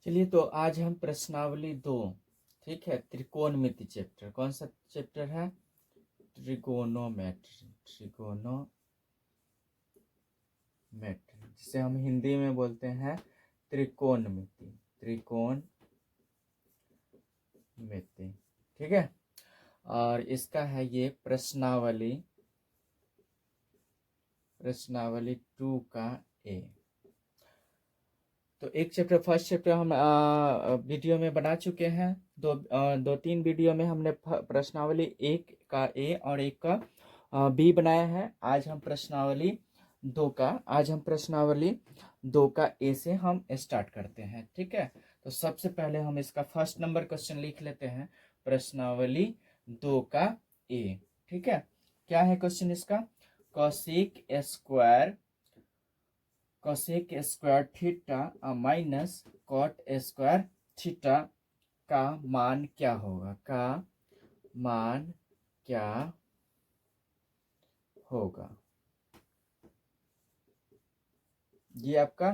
चलिए, तो आज हम प्रश्नावली 2, ठीक है, त्रिकोणमिति चैप्टर। कौन सा चैप्टर है? ट्रिगोनोमेट्री। जिसे हम हिंदी में बोलते हैं त्रिकोणमिति। ठीक है। और इसका है ये प्रश्नावली 2 का ए। तो एक चैप्टर, फर्स्ट चैप्टर हम वीडियो में बना चुके हैं। दो तीन वीडियो में हमने प्रश्नावली 1 का ए और 1 का बी बनाया है। आज हम प्रश्नावली 2 का ए से हम स्टार्ट करते हैं। ठीक है, तो सबसे पहले हम इसका फर्स्ट नंबर क्वेश्चन लिख लेते हैं। प्रश्नावली 2 का ए। ठीक है, क्या है क्वेश्चन इसका? Cosec square theta minus cot square theta का मान क्या होगा? ये आपका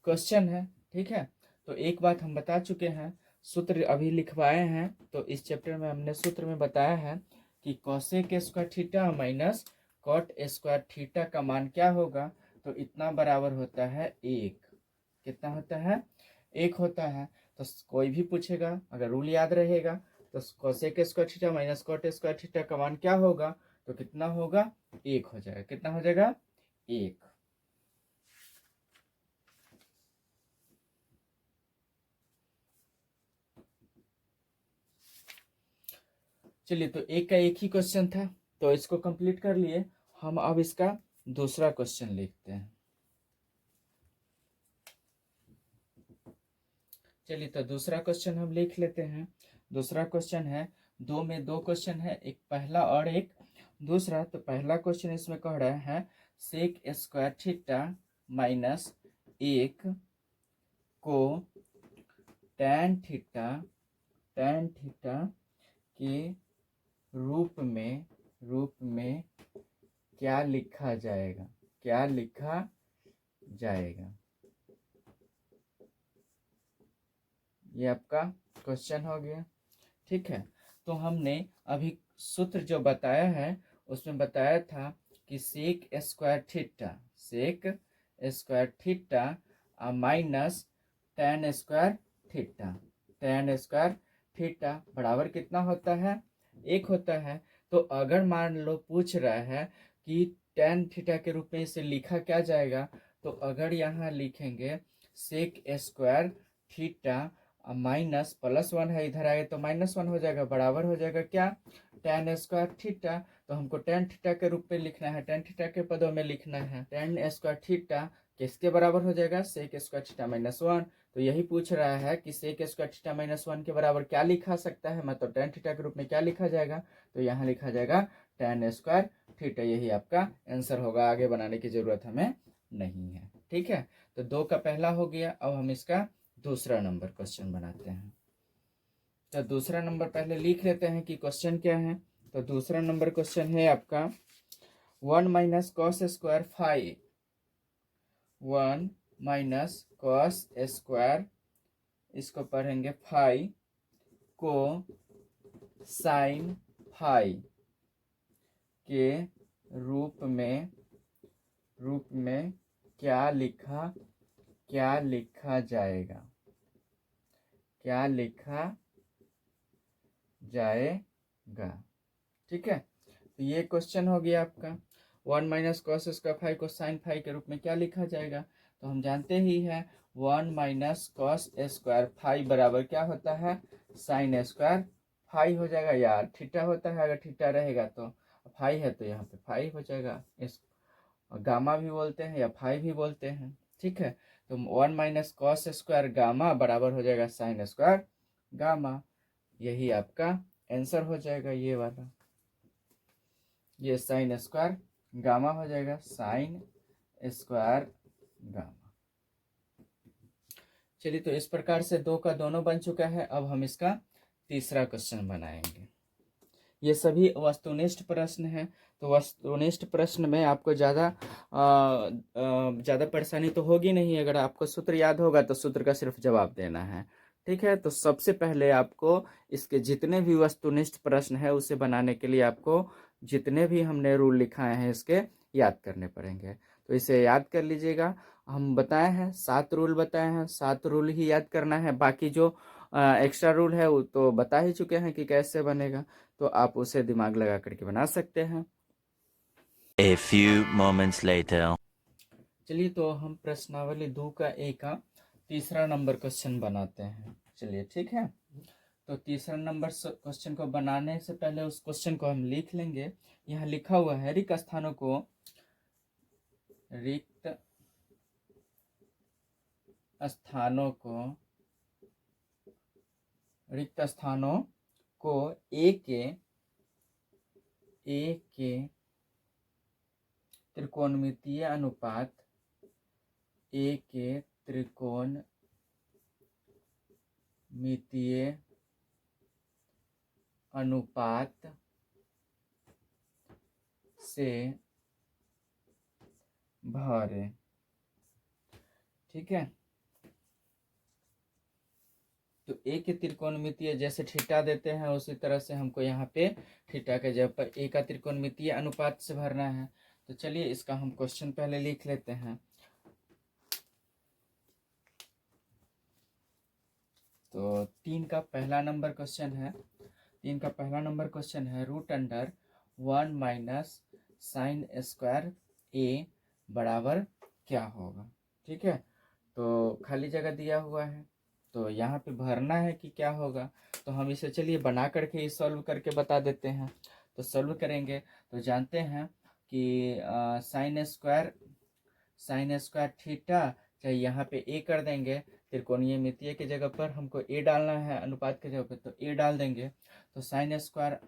क्वेश्चन है। ठीक है, तो एक बात हम बता चुके हैं, सूत्र अभी लिखवाए हैं। तो इस चैप्टर में हमने सूत्र में बताया है कि cosec square theta minus cot square theta का मान क्या होगा? तो इतना बराबर होता है 1। कितना होता है? 1 होता है। तो कोई भी पूछेगा, अगर रूल याद रहेगा, तो cosec square theta minus cot square theta का मान क्या होगा? तो कितना होगा? 1 हो जाएगा। कितना हो जाएगा? 1। चलिए, तो एक का एक ही क्वेश्चन था, तो इसको कंप्लीट कर लिए। हम अब इसका दूसरा क्वेश्चन लिखते हैं। चलिए, तो दूसरा क्वेश्चन हम लिख लेते हैं। दूसरा क्वेश्चन है, 2 में 2 क्वेश्चन है, एक पहला और एक दूसरा। तो पहला क्वेश्चन इसमें कह रहा है सेक स्क्वायर थीटा माइनस 1 को टैन थीटा के रूप में क्या लिखा जाएगा? ये आपका क्वेश्चन हो गया। ठीक है, तो हमने अभी सूत्र जो बताया है उसमें बताया था कि sec square theta minus tan square theta बराबर कितना होता है? 1 होता है। तो अगर मान लो पूछ रहा है कि टैन थीटा के रूप में इसे लिखा क्या जाएगा, तो अगर यहाँ लिखेंगे सेक स्क्वायर थीटा माइनस +1 है, इधर आए तो -1 हो जाएगा, बराबर हो जाएगा क्या? Tan square theta. तो हमको टैन थीटा के रूप में लिखना है, टैन थीटा के पदों में लिखना है। टैन स्क्वायर थीटा किसके बराबर हो जाएगा? Sec square theta -1। तो यही पूछ रहा है कि सेक स्क्वायर थीटा -1 के बराबर क्या लिखा सकता है, मतलब टैन थीटा के रूप में क्या लिखा जाएगा? तो यहाँ लिखा जाएगा टैन स्क्वायर थीटा। यही आपका आंसर होगा, आगे बनाने की जरूरत हमें नहीं है। ठीक है, तो 2 का पहला हो गया। अब हम इसका दूसरा नंबर क्वेश्चन बनाते हैं। तो दूसरा नंबर पहले लिख लेते हैं कि क्वेश्चन क्या है। तो दूसरा नंबर क्वेश्चन है आपका 1 माइनस कॉस स्क्वायर 5, इसको पढ़ेंगे 5 को साइन फाई के रूप में क्या लिखा जाएगा? ठीक है, तो ये क्वेश्चन हो गया आपका। 1 माइनस कॉस स्क्वायर 5 को साइन 5 के रूप में क्या लिखा जाएगा? तो हम जानते ही हैं 1 माइनस कॉस स्क्वायर 5 बराबर क्या होता है? साइन स्क्वायर 5 हो जाएगा, यार थीटा होता है। अगर थीटा रहेगा तो 5 है, तो यहाँ पे 5 हो जाएगा। इस गामा भी बोलते हैं या 5 भी बोलते हैं। ठीक है, तो 1 माइनस कॉस स्क्वायर गामा बराबर हो जाएगा साइन स्क्वायर गामा। यही आपका आंसर हो जाएगा, ये वाला। ये साइन स्क्वायर गामा हो जाएगा, साइन स्क्वायर गामा। चलिए, तो इस प्रकार से 2 का दोनों बन चुका है। अब हम इसका तीसरा क्वेश्चन बनाएंगे। ये सभी वस्तुनिष्ठ प्रश्न हैं। तो वस्तुनिष्ठ प्रश्न में आपको ज़्यादा परेशानी तो होगी नहीं। अगर आपको सूत्र याद होगा तो सूत्र का सिर्फ जवाब देना है। ठीक है, तो सबसे पहले आपको इसके जितने भी वस्तुनिष्ठ प्रश्न है उसे बनाने के लिए आपको जितने भी हमने रूल लिखाए हैं इसके याद करने पड़ेंगे। तो इसे याद कर लीजिएगा। हम बताए हैं 7 रूल बताए हैं, 7 रूल ही याद करना है। बाकी जो एक्स्ट्रा रूल है वो तो बता ही चुके हैं कि कैसे बनेगा, तो आप उसे दिमाग लगा करके बना सकते हैं। A few moments later. चलिए, तो हम प्रश्नावली 2 का ए का तीसरा नंबर क्वेश्चन बनाते हैं। चलिए ठीक है, तो तीसरा नंबर क्वेश्चन को बनाने से पहले उस क्वेश्चन को हम लिख लेंगे। यहाँ लिखा हुआ है रिक्त स्थानों को रिक्त स्थानों को ए के त्रिकोणमितीय अनुपात ए के त्रिकोणमितीय अनुपात से भरें। ठीक है, तो ए के त्रिकोणमितीय जैसे थीटा देते हैं उसी तरह से हमको यहाँ पे थीटा के जगह पर ए का त्रिकोणमितीय अनुपात से भरना है। तो चलिए इसका हम क्वेश्चन पहले लिख लेते हैं। तो 3 का पहला नंबर क्वेश्चन है root under 1 minus sine square A बराबर क्या होगा। ठीक है, तो खाली जगह दिया हुआ है तो यहाँ पे भरना है कि क्या होगा। तो हम इसे चलिए बना करके सॉल्व करके बता देते हैं। तो सॉल्व करेंगे तो जानते हैं कि साइन स्क्वायर थीटा, चाहे यहाँ पे ए कर देंगे, त्रिकोणीय मितीय की जगह पर हमको ए डालना है अनुपात की जगह पर, तो ए डाल देंगे। तो साइन स्क्वायर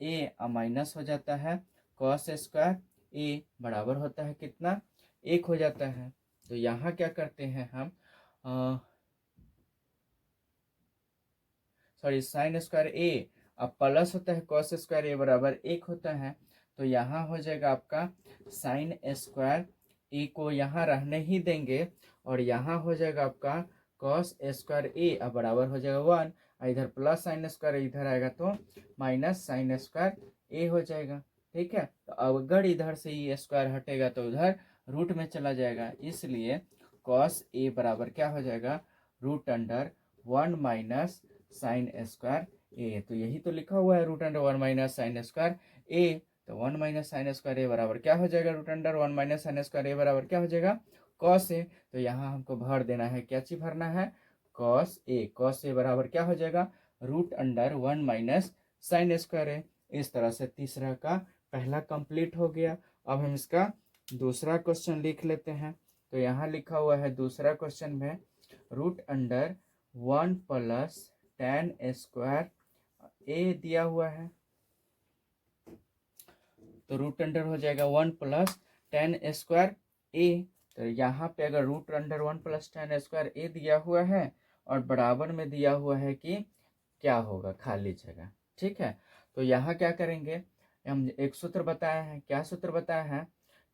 ए माइनस हो जाता है कॉस स्क्वायर ए बराबर होता है कितना, 1 हो जाता है। तो यहाँ क्या करते हैं हम, साइन स्क्वायर ए अब प्लस होता है कॉस स्क्वायर ए बराबर 1 होता है। तो यहाँ हो जाएगा आपका साइन स्क्वायर ए को यहाँ रहने ही देंगे और यहाँ हो जाएगा आपका कॉस स्क्वायर ए अब बराबर हो जाएगा 1। इधर प्लस साइन स्क्वायर इधर आएगा तो माइनस साइन स्क्वायर ए हो जाएगा। ठीक है, तो अगर इधर से ये स्क्वायर हटेगा तो उधर रूट में चला जाएगा, इसलिए कॉस ए बराबर क्या हो जाएगा, root under 1 minus sine square A. तो यही तो लिखा हुआ है root under 1 minus sine square A. तो 1 माइनस साइन स्क्वायर ए बराबर क्या हो जाएगा, root under 1 minus sine square A बराबर क्या हो जाएगा, कॉस ए। तो यहाँ हमको भर देना है, क्या चीज भरना है, कॉस ए। कॉस ए बराबर क्या हो जाएगा, root under 1 minus sine square A. इस तरह से तीसरा का पहला कंप्लीट हो गया। अब हम इसका दूसरा क्वेश्चन लिख लेते हैं। तो यहाँ लिखा हुआ है दूसरा क्वेश्चन में root under 1 plus tan square A दिया हुआ है। तो रूट अंडर हो जाएगा 1 प्लस tan स्क्वायर ए। तो यहाँ पे अगर root under 1 plus tan square A दिया हुआ है और बराबर में दिया हुआ है कि क्या होगा, खाली जगह। ठीक है, तो यहाँ क्या करेंगे, हम एक सूत्र बताया है। क्या सूत्र बताया है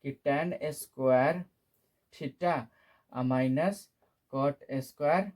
कि tan square theta minus cot square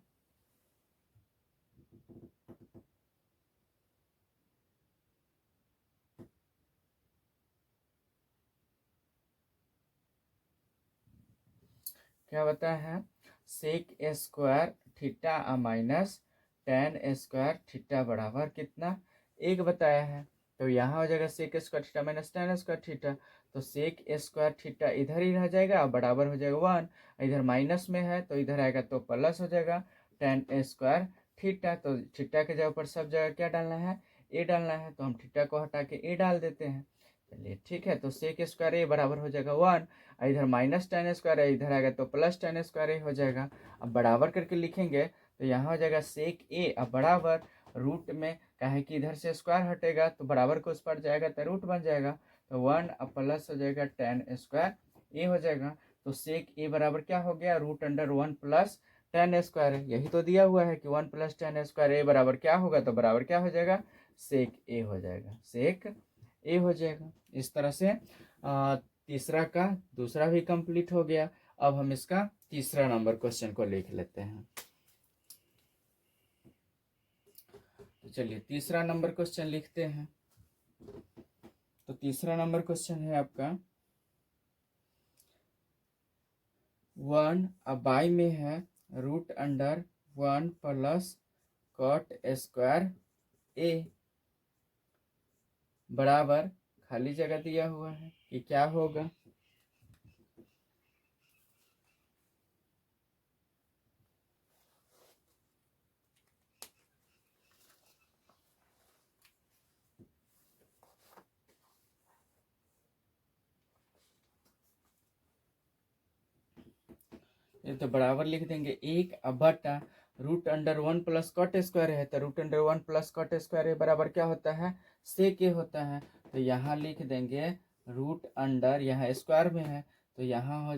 क्या बताया है, sec square theta minus tan square theta बराबर कितना, 1 बताया है। तो यहाँ हो जाएगा sec square theta minus tan square theta. तो सेक स्क्वायर थीटा इधर ही रह जाएगा और बराबर हो जाएगा 1। इधर माइनस में है तो इधर आएगा तो प्लस हो जाएगा tan स्क्वायर थीटा। तो थीटा के जगह पर सब जगह क्या डालना है, ए डालना है। तो हम थीटा को हटा के ए डाल देते हैं। चलिए ठीक है, तो सेक स्क्वायर ए बराबर हो जाएगा 1। इधर माइनस tan स्क्वायर है, इधर आएगा तो प्लस tan स्क्वायर ए हो जाएगा। अब बराबर करके लिखेंगे तो यहाँ हो जाएगा सेक ए अब बराबर रूट में, काहे कि इधर से स्क्वायर हटेगा तो बराबर को उस पर जाएगा तो रूट बन जाएगा। तो 1 अब प्लस हो जाएगा tan स्क्वायर ए हो जाएगा। तो सेक ए बराबर क्या हो गया, root under 1 plus tan square. यही तो दिया हुआ है कि 1 प्लस tan स्क्वायर ए बराबर क्या होगा, तो बराबर क्या हो जाएगा, सेक ए हो जाएगा, सेक ए हो जाएगा। इस तरह से तीसरा का दूसरा भी कंप्लीट हो गया। अब हम इसका तीसरा नंबर क्वेश्चन को लिख लेते हैं। तो चलिए तीसरा नंबर क्वेश्चन लिखते हैं। तो तीसरा नंबर क्वेश्चन है आपका 1 अब बाई में है √1 प्लस कॉट स्क्वायर ए बराबर खाली जगह दिया हुआ है कि क्या होगा। ये तो बराबर लिख देंगे 1 अब बटा √1 प्लस कॉट स्क्वायर है, तो √1 प्लस कॉट स्क्वायर है बराबर क्या होता है, सेक ए होता है। तो यहाँ लिख देंगे √, यहाँ स्क्वायर में है तो यहाँ हो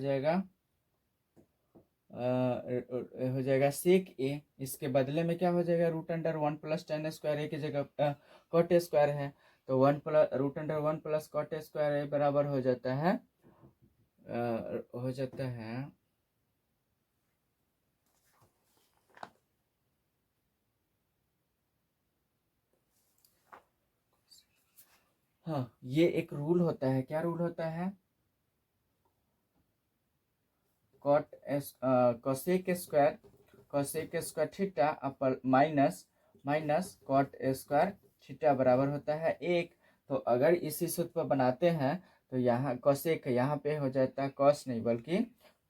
जाएगा सेक ए। इसके बदले में क्या हो जाएगा √1 प्लस tan स्क्वायर ए की जगह कॉट स्क्वायर है, तो √1 प्लस कॉट स्क्वायर ए बराबर हो जाता है हाँ, ये एक रूल होता है। क्या रूल होता है, cosec square theta minus cot square theta बराबर होता है 1। तो अगर इसी सूत्र पर बनाते हैं तो यहाँ कोसेक यहाँ पे हो जाता है कॉस नहीं बल्कि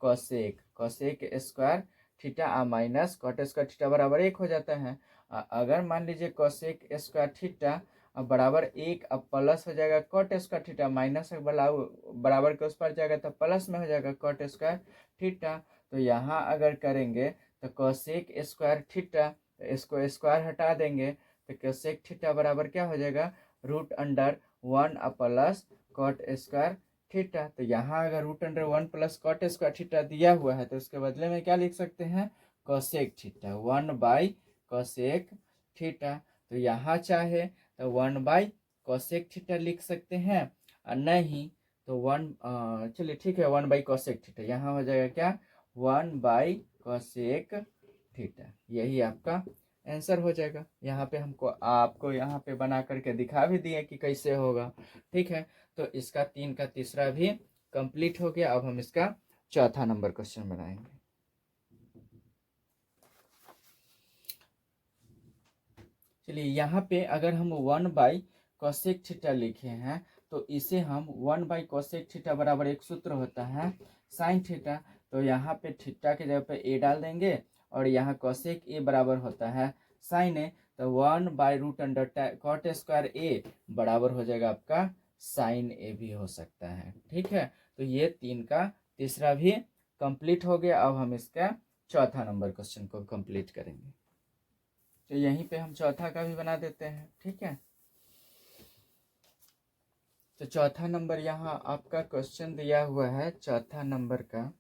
cosec square theta minus cot square theta बराबर 1 हो जाता है। अगर मान लीजिए कोसेक स्क्वायर थीटा अब बराबर 1 अब प्लस हो जाएगा कॉट स्क्वायर थीटा, माइनस बराबर के उस पर जाएगा तो प्लस में हो जाएगा कॉट स्क्वायर थीटा। तो यहाँ अगर करेंगे तो कोसेक स्क्वायर थीटा, तो इसको स्क्वायर हटा देंगे तो कोसेक थीटा बराबर क्या हो जाएगा √1 प्लस कॉट स्क्वायर थीटा। तो यहाँ अगर √1 प्लस कॉट स्क्वायर थीटा दिया हुआ है तो उसके बदले में क्या लिख सकते हैं कोसेक थीटा, 1/कोसेक थीटा। तो यहाँ चाहे तो 1/कोसेक थीटा लिख सकते हैं और नहीं तो चलिए ठीक है 1/कोसेक थीटा, यहाँ हो जाएगा क्या 1/कोसेक थीटा। यही आपका आंसर हो जाएगा। यहाँ पे आपको यहाँ पे बना करके दिखा भी दिए कि कैसे होगा। ठीक है, तो इसका 3 का तीसरा भी कंप्लीट हो गया। अब हम इसका चौथा नंबर क्वेश्चन बनाएंगे। चलिए यहाँ पे अगर हम 1/कोसेक थीटा लिखे हैं तो इसे हम 1/कोसेक थीटा बराबर एक सूत्र होता है साइन थीटा। तो यहाँ पे थीटा के जगह पे ए डाल देंगे और यहाँ कोसेक ए बराबर होता है साइन ए, तो 1/√अंडर कॉट स्क्वायर ए बराबर हो जाएगा आपका साइन ए भी हो सकता है। ठीक है, तो ये 3 का तीसरा भी कंप्लीट हो गया। अब हम इसका चौथा नंबर क्वेश्चन को कंप्लीट करेंगे। तो यहीं पे हम चौथा का भी बना देते हैं। ठीक है, तो चौथा नंबर यहाँ आपका क्वेश्चन दिया हुआ है। चौथा नंबर का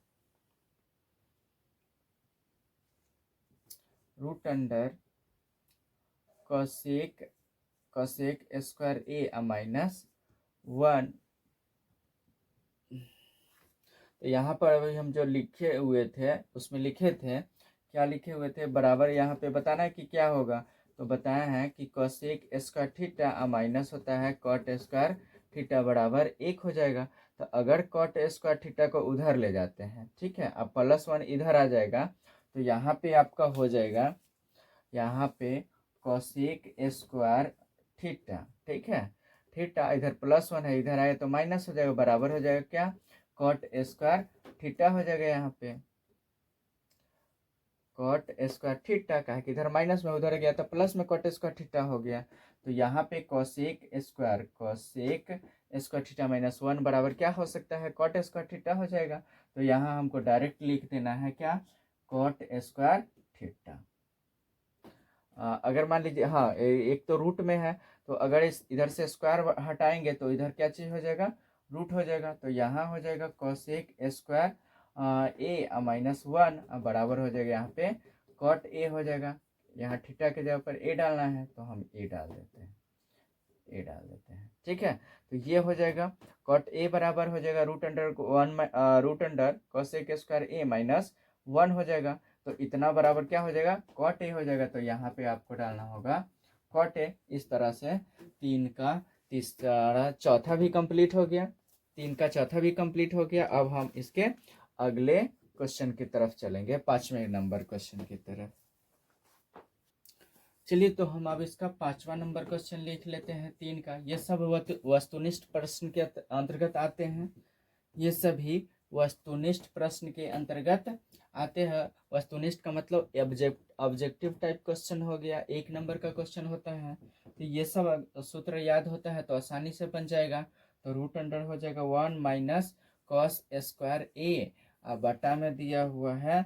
√कोसेक स्क्वायर ए -1। तो यहाँ पर अभी हम जो लिखे हुए थे उसमें लिखे थे, क्या लिखे हुए थे बराबर यहाँ पे बताना है कि क्या होगा। तो बताया है कि कोसेक स्क्वायर थीटा माइनस होता है कॉट स्क्वायर थीटा बराबर 1 हो जाएगा। तो अगर कॉट स्क्वायर थीटा को उधर ले जाते हैं, ठीक है, अब +1 इधर आ जाएगा तो यहाँ पे आपका हो जाएगा यहाँ पे कोसेक स्क्वायर थीटा। ठीक है, थीटा इधर +1 है, इधर आए तो माइनस हो जाएगा, बराबर हो जाएगा क्या कॉट स्क्वायर थीटा हो जाएगा। यहाँ पे कॉट स्क्वायर थीटा का है कि इधर माइनस में उधर गया तो प्लस में कॉट स्क्वायर थीटा हो गया। तो यहाँ पे कोसेक स्क्वायर थीटा -1 बराबर क्या हो सकता है कॉट स्क्वायर थीटा हो जाएगा। तो यहाँ हमको डायरेक्ट लिख देना है क्या कॉट स्क्वायर थीटा। अगर मान लीजिए हाँ एक तो रूट में है तो अगर इधर से स्क्वायर हटाएंगे तो इधर क्या चीज हो जाएगा रूट हो जाएगा। तो यहाँ हो जाएगा कोसेक स्क्वायर ए -1 बराबर हो जाएगा यहाँ पे कॉट ए हो जाएगा। यहाँ थीटा के जगह पर ए डालना है तो हम ए डाल देते हैं। ए डाल देते हैं। ठीक है, तो ये हो जाएगा कॉट ए बराबर हो जाएगा रूट अंडर कॉसेक स्क्वायर ए माइनस 1 हो जाएगा। तो इतना बराबर क्या हो जाएगा, कॉट ए हो जाएगा। तो यहाँ पे आपको डालना होगा कॉट ए। इस तरह से 3 का तीसरा चौथा भी कंप्लीट हो गया, 3 का चौथा भी कंप्लीट हो गया। अब हम इसके अगले क्वेश्चन की तरफ चलेंगे, 5वें नंबर क्वेश्चन की तरफ। चलिए, तो हम अब इसका 5वां नंबर क्वेश्चन लिख लेते हैं 3 का। ये सब वस्तुनिष्ठ प्रश्न के अंतर्गत आते हैं, ये सभी वस्तुनिष्ठ प्रश्न के अंतर्गत आते हैं। वस्तुनिष्ठ का मतलब ऑब्जेक्टिव टाइप क्वेश्चन हो गया, 1 नंबर का क्वेश्चन होता है। तो ये सब सूत्र याद होता है तो आसानी से बन जाएगा। तो रूट अंडर हो जाएगा 1 माइनस कॉस स्क्वायर ए, अब बटा में दिया हुआ है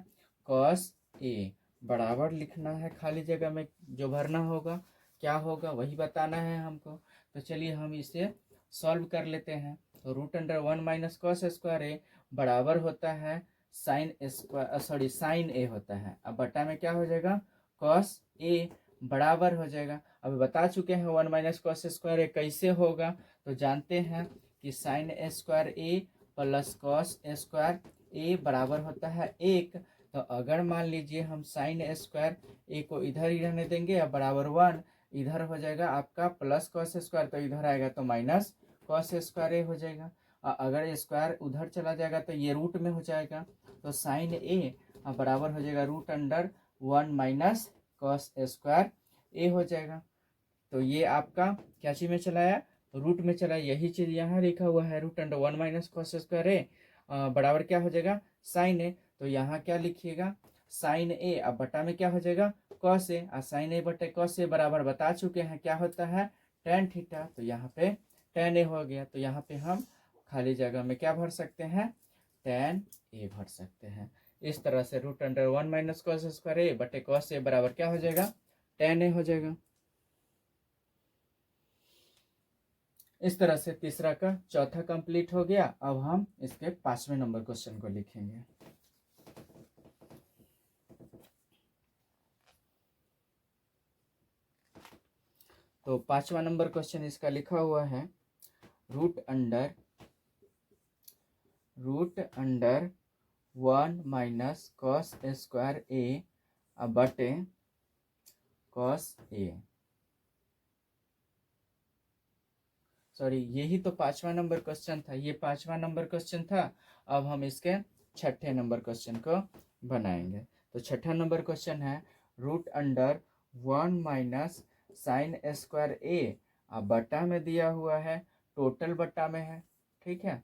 कॉस ए, बराबर लिखना है, खाली जगह में जो भरना होगा क्या होगा वही बताना है हमको। तो चलिए हम इसे सॉल्व कर लेते हैं। तो root under 1 minus cos square A बराबर होता है साइन ए होता है। अब बटा में क्या हो जाएगा, कॉस ए बराबर हो जाएगा। अब बता चुके हैं 1 माइनस कॉस स्क्वायर ए कैसे होगा, तो जानते हैं कि sign square A plus cos square A बराबर होता है 1। तो अगर मान लीजिए हम साइन स्क्वायर ए को इधर ही रहने देंगे, अब बराबर 1 इधर हो जाएगा आपका प्लस कॉस स्क्वायर, तो इधर आएगा तो माइनस कॉस स्क्वायर ए हो जाएगा। अगर स्क्वायर उधर चला जाएगा तो ये रूट में हो जाएगा, तो साइन ए बराबर हो जाएगा root under 1 minus cos square A हो जाएगा। तो ये आपका क्या चीज में चलाया, रूट में चला, यही चीज यहाँ लिखा हुआ है root under 1 minus cos square A बराबर क्या हो जाएगा साइन ए। तो यहाँ क्या लिखिएगा साइन ए, अब बटा में क्या हो जाएगा कॉस ए, और साइन ए बटे कॉस ए बराबर बता चुके हैं क्या होता है टेन थीटा। तो यहाँ पे टेन ए हो गया। तो यहाँ पे हम खाली जगह में क्या भर सकते हैं, टेन ए भर सकते हैं। इस तरह से root under 1 minus cos square A बटे कॉस ए बराबर क्या हो जाएगा, टेन ए हो जाएगा। इस तरह से तीसरा का चौथा कंप्लीट हो गया। अब हम इसके 5वें नंबर क्वेश्चन को लिखेंगे। तो 5वां नंबर क्वेश्चन इसका लिखा हुआ है root under 1 minus cos square A बटे कॉस ए। सॉरी, यही तो 5वां नंबर क्वेश्चन था, ये 5वां नंबर क्वेश्चन था। अब हम इसके 6ठे नंबर क्वेश्चन को बनाएंगे। तो 6ठा नंबर क्वेश्चन है root under 1 minus sine square A, अब बटा में दिया हुआ है, टोटल बटा में है, ठीक है,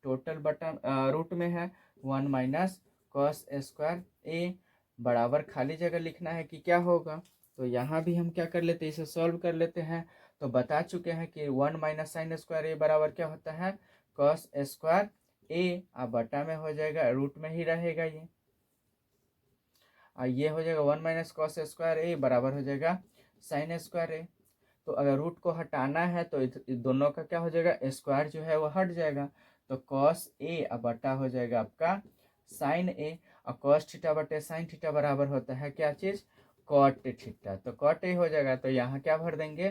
टोटल बटा रूट में है 1 माइनस कॉस स्क्वायर ए बराबर खाली जगह लिखना है कि क्या होगा। तो यहाँ भी हम क्या कर लेते हैं, इसे सॉल्व कर लेते हैं। तो बता चुके हैं कि 1 माइनस साइन स्क्वायर ए बराबर क्या होता है कॉस स्क्वायर ए, अब बटा में हो जाएगा, रूट में ही रहेगा ये, ये हो जाएगा 1 माइनस कॉस स्क्वायर ए बराबर हो जाएगा साइन स्क्वायर ए। तो अगर रूट को हटाना है तो दोनों का क्या हो जाएगा, स्क्वायर जो है वो हट जाएगा। तो कॉस ए अब बटा हो जाएगा आपका साइन ए, और कॉस थीटा बटे साइन थीटा बराबर होता है क्या चीज, कॉट थीटा। तो कॉट ए हो जाएगा, तो यहाँ क्या भर देंगे,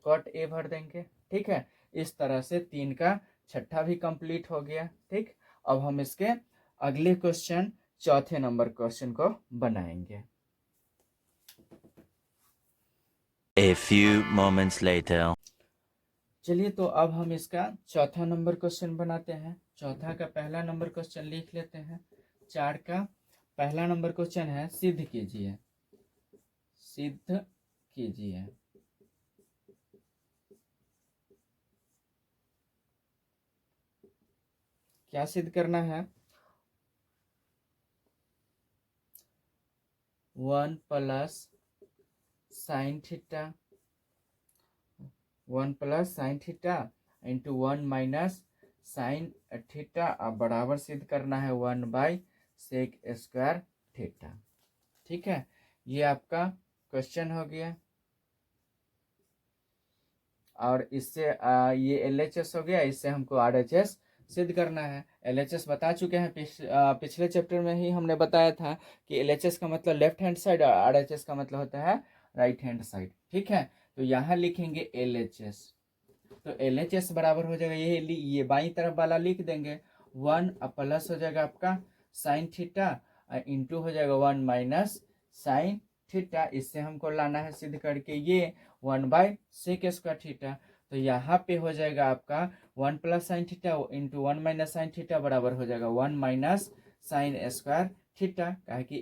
कॉट ए भर देंगे। ठीक है, इस तरह से 3 का 6ठा भी कंप्लीट हो गया। ठीक, अब हम इसके अगले क्वेश्चन चौथे नंबर क्वेश्चन को बनाएंगे। A few moments later. चलिए, तो अब हम इसका चौथा नंबर क्वेश्चन बनाते हैं। चौथा का पहला नंबर क्वेश्चन लिख लेते हैं। 4 का पहला नंबर क्वेश्चन है सिद्ध कीजिए, सिद्ध कीजिए। क्या सिद्ध करना है, 1 plus sine theta, 1 plus sine theta into 1 minus sine theta, अब बराबर सिद्ध करना है 1 बाई सेक स्क्वायर थीटा। ठीक है, ये आपका क्वेश्चन हो गया। और इससे ये LHS हो गया, इससे हमको RHS सिद्ध करना है। LHS बता चुके हैं, पिछले चैप्टर में ही हमने बताया था कि LHS का मतलब लेफ्ट हैंड साइड और RHS का मतलब होता है राइट हैंड साइड। ठीक है, तो यहाँ लिखेंगे LHS। तो LHS बराबर हो जाएगा, ये बाई तरफ वाला लिख देंगे 1 प्लस हो जाएगा आपका साइन थीटा इंटू हो जाएगा 1 माइनस साइन थीटा। इससे हमको लाना है सिद्ध करके ये 1/sec² थीटा। तो यहाँ पे हो जाएगा आपका 1 plus sine theta into 1 minus sine theta बराबर हो जाएगा 1 माइनस साइन स्क्वायर थीटा। कहा कि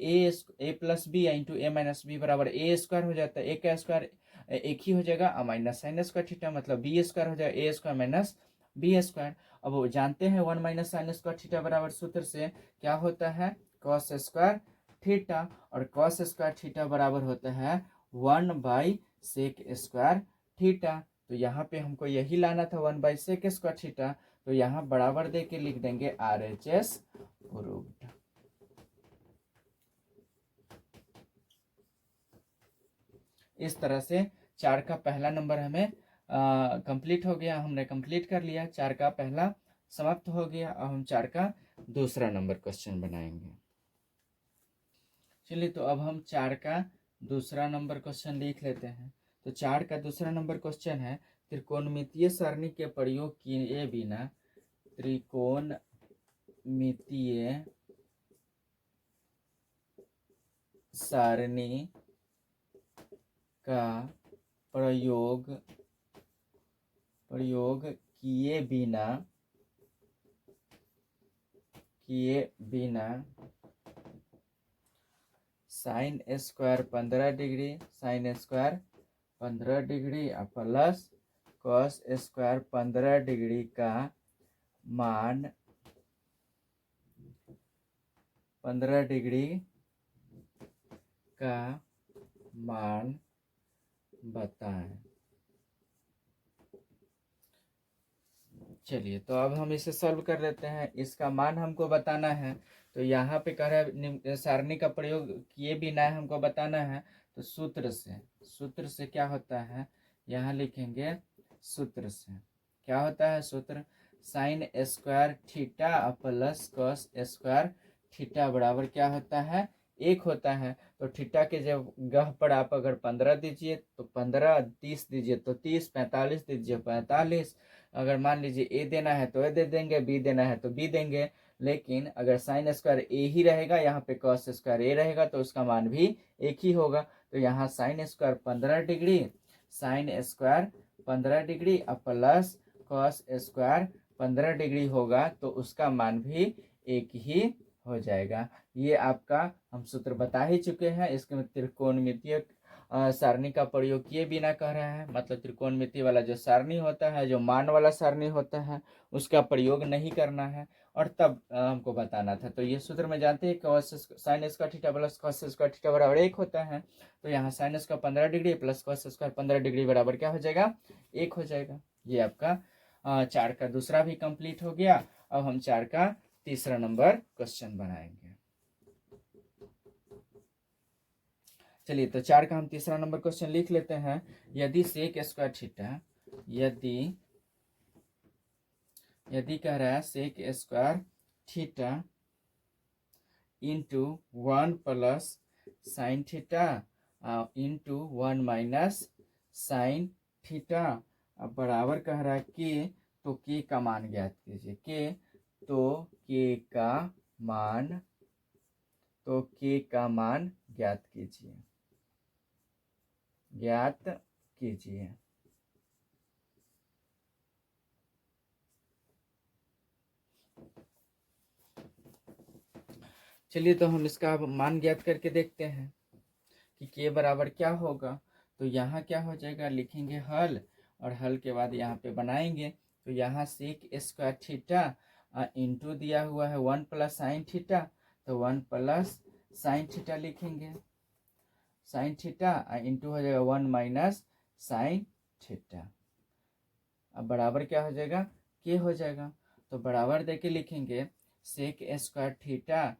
ए प्लस बी इंटू ए माइनस बी बराबर ए स्क्वायर हो जाता है, ए का स्क्वायर एक ही हो जाएगा माइनस साइन स्क्वायर थीटा, मतलब बी स्क्वायर हो जाएगा ए स्क्वायर माइनस बी स्क्वायर। अब वो जानते हैं 1 माइनस साइन स्क्वायर थीटा बराबर सूत्र से क्या होता है कॉस स्क्वायर थीटा, और कॉस स्क्वायर थीटा बराबर होता है 1/sec² थीटा। तो यहाँ पे हमको यही लाना था 1/sec² थीटा। तो यहाँ बराबर दे के लिख देंगे RHS प्रूव्ड। इस तरह से 4 का पहला नंबर हमें कंप्लीट हो गया, हमने कंप्लीट कर लिया, 4 का पहला समाप्त हो गया। अब हम 4 का दूसरा नंबर क्वेश्चन बनाएंगे। चलिए, तो अब हम 4 का दूसरा नंबर क्वेश्चन लिख लेते हैं। तो 4 का दूसरा नंबर क्वेश्चन है त्रिकोणमितीय सारणी के प्रयोग किए बिना त्रिकोणमितीय सारणी का प्रयोग किए बिना sine square 15 degree sine square 15 degree plus cos square 15 degree का मान 15 डिग्री का मान बताएं। चलिए, तो अब हम इसे सॉल्व कर लेते हैं। इसका मान हमको बताना है। तो यहाँ पे कह रहा है सारणी का प्रयोग किए बिना हमको बताना है। तो सूत्र से क्या होता है, यहाँ लिखेंगे सूत्र से क्या होता है। सूत्र sign square theta plus cos square theta बराबर क्या होता है 1 होता है। तो थीटा के जगह पर आप अगर 15 दीजिए तो 15, 30 दीजिए तो 30, 45 दीजिए 45। अगर मान लीजिए ए देना है तो ए दे देंगे, बी देना है तो बी देंगे। लेकिन अगर साइन स्क्वायर ए ही रहेगा, यहाँ पे कॉस स्क्वायर ए रहेगा, तो उसका मान भी एक ही होगा। तो यहाँ sine square 15 degree plus cos square 15 degree होगा, तो उसका मान भी एक ही हो जाएगा। ये आपका हम सूत्र बता ही चुके हैं। इसके त्रिकोणमितीय सारणी का प्रयोग किए बिना कह रहा है, मतलब त्रिकोणमिति वाला जो सारणी होता है, जो मान वाला सारणी होता है, उसका प्रयोग नहीं करना है और तब हमको बताना था। तो ये सूत्र में जानते हैं sign square theta plus cos square theta बराबर 1 होता है। तो यहाँ sine square 15 degree plus cos square 15 degree बराबर क्या हो जाएगा 1 हो जाएगा। ये आपका 4 का दूसरा भी कंप्लीट हो गया। अब हम 4 का तीसरा नंबर क्वेश्चन बनाएंगे। चलिए, तो 4 का हम तीसरा नंबर क्वेश्चन लिख लेते हैं। यदि सेक स्क्वायर थीटा यदि कह रहा है sec square theta into 1 plus sine theta into 1 minus sine theta बराबर कह रहा है के, तो के का मान ज्ञात कीजिए। के का मान ज्ञात कीजिए। चलिए, तो हम इसका मान ज्ञात करके देखते हैं कि के बराबर क्या होगा। तो यहाँ क्या हो जाएगा, लिखेंगे हल, और हल के बाद यहाँ पे बनाएंगे। तो यहाँ सेक स्क्वायर थीटा इंटू दिया हुआ है 1 प्लस साइन थीटा, तो 1 प्लस साइन थीटा लिखेंगे। साइन थीटा इंटू हो जाएगा 1 माइनस साइन थीटा। अब बराबर क्या हो जाएगा के हो जाएगा। तो बराबर दे के लिखेंगे सेक स्क्वायर थीटा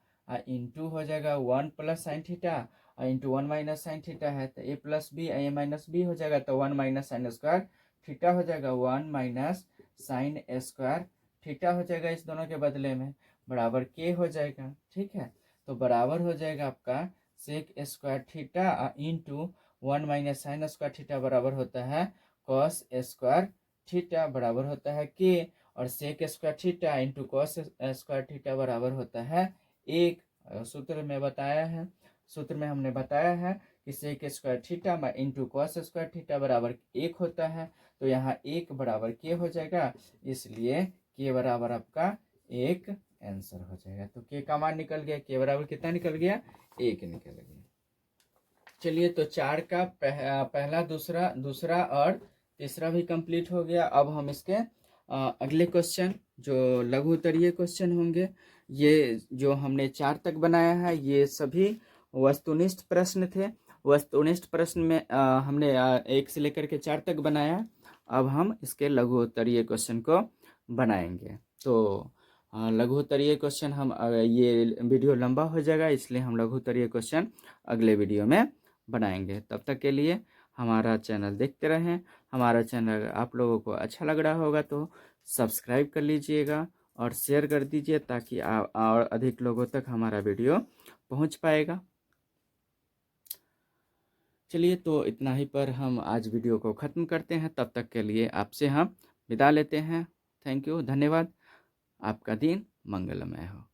इंटू हो जाएगा 1 plus sine theta into 1 minus sine theta है, तो ए प्लस बी ए माइनस बी हो जाएगा। तो 1 माइनस साइन स्क्वायर थीटा हो जाएगा 1 माइनस साइन स्क्वायर थीटा हो जाएगा, इस दोनों के बदले में बराबर के हो जाएगा। ठीक है, तो बराबर हो जाएगा आपका sec square theta into 1 minus sine square theta बराबर होता है कॉस स्क्वायर थीटा बराबर होता है के, और sec square theta into cos square theta बराबर होता है 1। सूत्र में बताया है, सूत्र में हमने बताया है कि sec square theta into cos square theta बराबर 1 होता है। तो यहाँ 1 बराबर के हो जाएगा, इसलिए के बराबर आपका 1 आंसर हो जाएगा। तो के का मान निकल गया, के बराबर कितना निकल गया, 1 निकल गया। चलिए, तो 4 का पहला दूसरा और तीसरा भी कंप्लीट हो गया। अब हम इसके अगले क्वेश्चन जो लघु उत्तरीय क्वेश्चन होंगे, ये जो हमने 4 तक बनाया है ये सभी वस्तुनिष्ठ प्रश्न थे। वस्तुनिष्ठ प्रश्न में हमने 1 से लेकर के 4 तक बनाया। अब हम इसके लघु उत्तरीय क्वेश्चन को बनाएंगे। तो लघु उत्तरीय क्वेश्चन हम ये वीडियो लंबा हो जाएगा, इसलिए हम लघु उत्तरीय क्वेश्चन अगले वीडियो में बनाएंगे। तब तक के लिए हमारा चैनल देखते रहें। हमारा चैनल आप लोगों को अच्छा लग रहा होगा तो सब्सक्राइब कर लीजिएगा और शेयर कर दीजिए, ताकि और अधिक लोगों तक हमारा वीडियो पहुंच पाएगा। चलिए, तो इतना ही पर हम आज वीडियो को ख़त्म करते हैं। तब तक के लिए आपसे हम विदा लेते हैं। थैंक यू, धन्यवाद। आपका दिन मंगलमय हो।